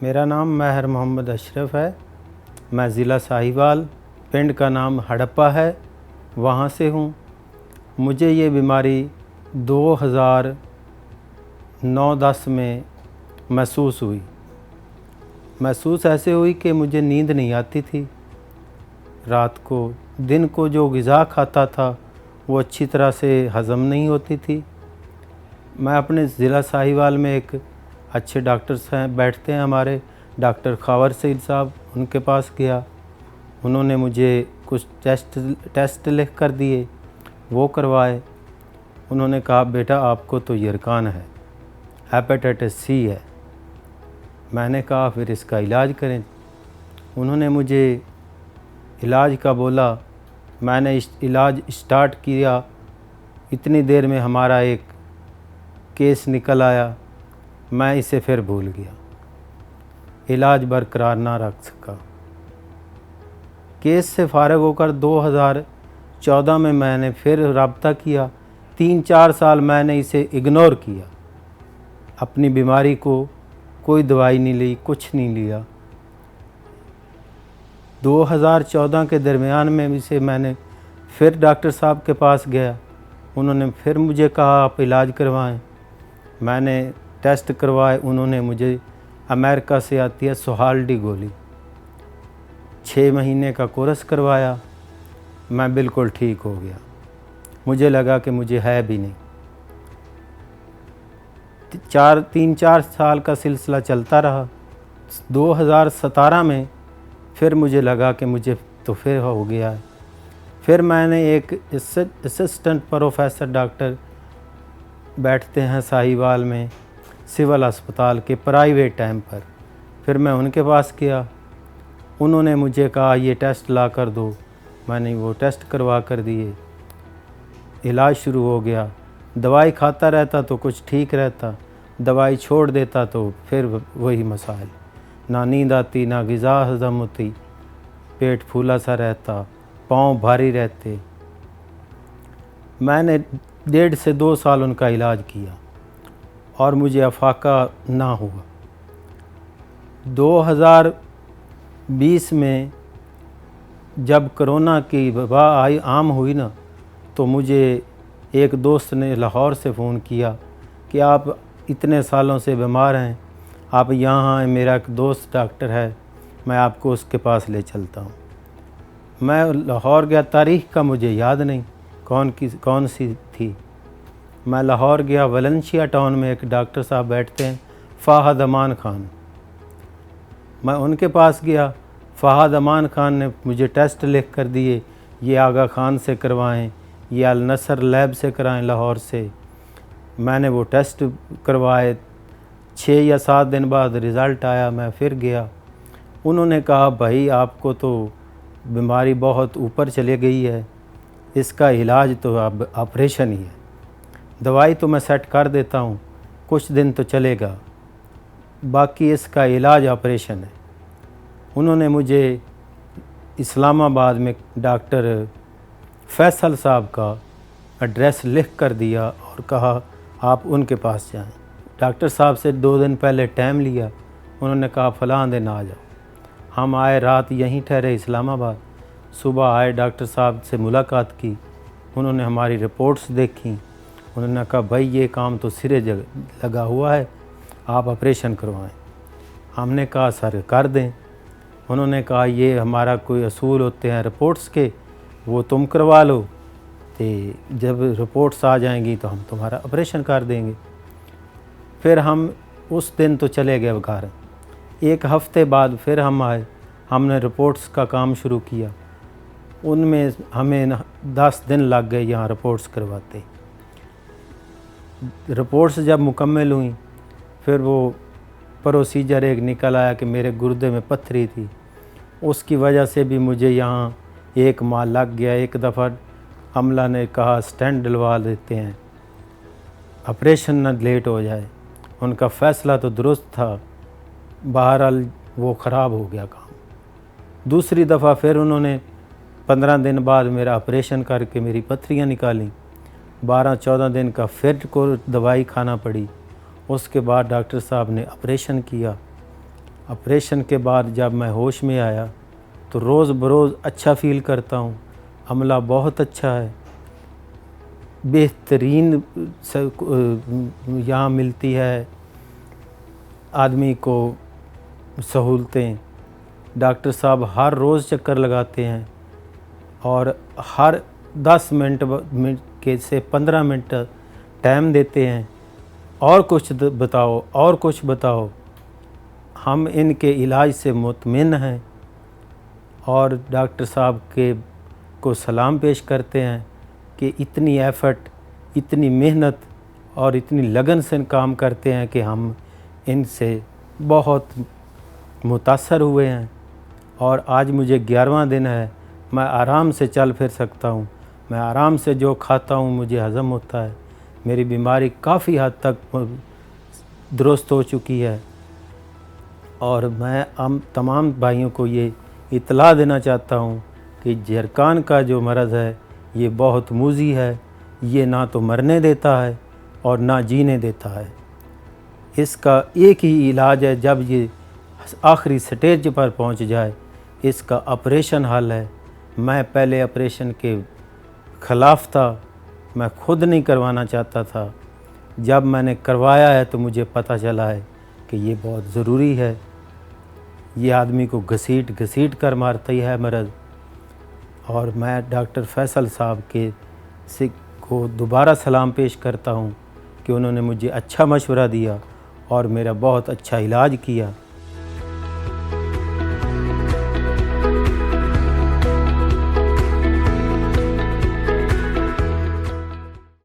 मेरा नाम महर मोहम्मद अशरफ है। मैं ज़िला साहिवाल, पिंड का नाम हड़प्पा है, वहाँ से हूँ। मुझे ये बीमारी 2009-10 में महसूस हुई। महसूस ऐसे हुई कि मुझे नींद नहीं आती थी रात को। दिन को जो ग़िज़ा खाता था वो अच्छी तरह से हज़म नहीं होती थी। मैं अपने ज़िला साहिवाल में एक अच्छे डॉक्टर्स हैं, बैठते हैं हमारे, डॉक्टर खावर सईद साहब, उनके पास गया। उन्होंने मुझे कुछ टेस्ट लिख कर दिए, वो करवाए। उन्होंने कहा बेटा आपको तो यरकान है, हेपेटाइटिस सी है। मैंने कहा फिर इसका इलाज करें। उन्होंने मुझे इलाज का बोला। मैंने इलाज स्टार्ट किया। इतनी देर में हमारा एक केस निकल आया। मैं इसे फिर भूल गया, इलाज बरकरार ना रख सका। केस से फारग होकर 2014 में मैंने फिर रब्ता किया। 3-4 साल मैंने इसे इग्नोर किया, अपनी बीमारी को कोई दवाई नहीं ली, कुछ नहीं लिया। 2014 के दरमियान में इसे मैंने फिर डॉक्टर साहब के पास गया। उन्होंने फिर मुझे कहा आप इलाज करवाएं। मैंने टेस्ट करवाए। उन्होंने मुझे अमेरिका से आती है सोहाल्डी गोली, 6 महीने का कोर्स करवाया। मैं बिल्कुल ठीक हो गया। मुझे लगा कि मुझे है भी नहीं। 3-4 साल का सिलसिला चलता रहा। 2017 में फिर मुझे लगा कि मुझे तो फिर हो गया है। फिर मैंने एक असिस्टेंट प्रोफेसर डॉक्टर बैठते हैं साहिवाल में सिविल अस्पताल के प्राइवेट टाइम पर, फिर मैं उनके पास गया। उन्होंने मुझे कहा ये टेस्ट ला कर दो। मैंने वो टेस्ट करवा कर दिए। इलाज शुरू हो गया। दवाई खाता रहता तो कुछ ठीक रहता, दवाई छोड़ देता तो फिर वही मसाइल, ना नींद आती, ना ग़िज़ा हज़म होती, पेट फूला सा रहता, पाँव भारी रहते। मैंने 1.5 से 2 साल उनका इलाज किया और मुझे अफाका ना हुआ। 2020 में जब कोरोना की वबा आम हुई ना, तो मुझे एक दोस्त ने लाहौर से फ़ोन किया कि आप इतने सालों से बीमार हैं, आप यहाँ आएँ, मेरा एक दोस्त डॉक्टर है, मैं आपको उसके पास ले चलता हूँ। मैं लाहौर गया। तारीख़ का मुझे याद नहीं कौन सी थी। मैं लाहौर गया। वलेंशिया टाउन में एक डॉक्टर साहब बैठते हैं, फ़ाहद अमान ख़ान। मैं उनके पास गया। फ़ाहद अमान ख़ान ने मुझे टेस्ट लिख कर दिए, ये आगा ख़ान से करवाएं, ये अल नसर लैब से कराएं लाहौर से। मैंने वो टेस्ट करवाए। 6 या 7 दिन बाद रिज़ल्ट आया। मैं फिर गया। उन्होंने कहा भाई आपको तो बीमारी बहुत ऊपर चली गई है, इसका इलाज तो अब ऑपरेशन ही है। दवाई तो मैं सेट कर देता हूँ, कुछ दिन तो चलेगा, बाकी इसका इलाज ऑपरेशन है। उन्होंने मुझे इस्लामाबाद में डॉक्टर फैसल साहब का एड्रेस लिख कर दिया और कहा आप उनके पास जाएं। डॉक्टर साहब से 2 दिन पहले टाइम लिया। उन्होंने कहा फ़लाँ दिन आ जाओ। हम आए, रात यहीं ठहरे इस्लामाबाद। सुबह आए, डॉक्टर साहब से मुलाकात की। उन्होंने हमारी रिपोर्ट्स देखी। उन्होंने कहा भाई ये काम तो सिरे लगा हुआ है, आप ऑपरेशन करवाएं। हमने कहा सर कर दें। उन्होंने कहा ये हमारा कोई असूल होते हैं रिपोर्ट्स के, वो तुम करवा लो, तो जब रिपोर्ट्स आ जाएंगी तो हम तुम्हारा ऑपरेशन कर देंगे। फिर हम उस दिन तो चले गए घर। 1 हफ़्ते बाद फिर हम आए। हमने रिपोर्ट्स का काम शुरू किया। उनमें हमें 10 दिन लग गए यहाँ रिपोर्ट्स करवाते। रिपोर्ट्स जब मुकम्मल हुई, फिर वो प्रोसीजर एक निकल आया कि मेरे गुर्दे में पत्थरी थी। उसकी वजह से भी मुझे यहाँ 1 माह लग गया। एक दफ़ा अमला ने कहा स्टेंट डलवा देते हैं, ऑपरेशन न लेट हो जाए। उनका फ़ैसला तो दुरुस्त था, बहरहाल वो ख़राब हो गया काम। दूसरी दफ़ा फिर उन्होंने 15 दिन बाद मेरा ऑपरेशन करके मेरी पत्थरियाँ निकाली। 12-14 दिन का फिर को दवाई खाना पड़ी। उसके बाद डॉक्टर साहब ने ऑपरेशन किया। ऑपरेशन के बाद जब मैं होश में आया तो रोज़ बरोज़ अच्छा फ़ील करता हूँ। अमला बहुत अच्छा है, बेहतरीन यहाँ मिलती है आदमी को सहूलतें। डॉक्टर साहब हर रोज़ चक्कर लगाते हैं और हर 10 मिनट के से 15 मिनट टाइम देते हैं, और कुछ बताओ और कुछ बताओ। हम इनके इलाज से मुतमिन हैं और डॉक्टर साहब को सलाम पेश करते हैं कि इतनी एफ़र्ट, इतनी मेहनत और इतनी लगन से काम करते हैं कि हम इनसे बहुत मुतासर हुए हैं। और आज मुझे 11वां दिन है, मैं आराम से चल फिर सकता हूँ, मैं आराम से जो खाता हूँ मुझे हज़म होता है। मेरी बीमारी काफ़ी हद तक दुरुस्त हो चुकी है और मैं तमाम भाइयों को ये इत्तला देना चाहता हूँ कि ज़रक़ान का जो मरज़ है ये बहुत मूज़ी है, ये ना तो मरने देता है और ना जीने देता है। इसका एक ही इलाज है, जब ये आखिरी स्टेज पर पहुँच जाए इसका ऑपरेशन हल है। मैं पहले ऑपरेशन के ख़िलाफ़ था, मैं खुद नहीं करवाना चाहता था। जब मैंने करवाया है तो मुझे पता चला है कि ये बहुत ज़रूरी है। ये आदमी को घसीट कर मारती है मरज़। और मैं डॉक्टर फैसल साहब को दोबारा सलाम पेश करता हूँ कि उन्होंने मुझे अच्छा मशवरा दिया और मेरा बहुत अच्छा इलाज किया।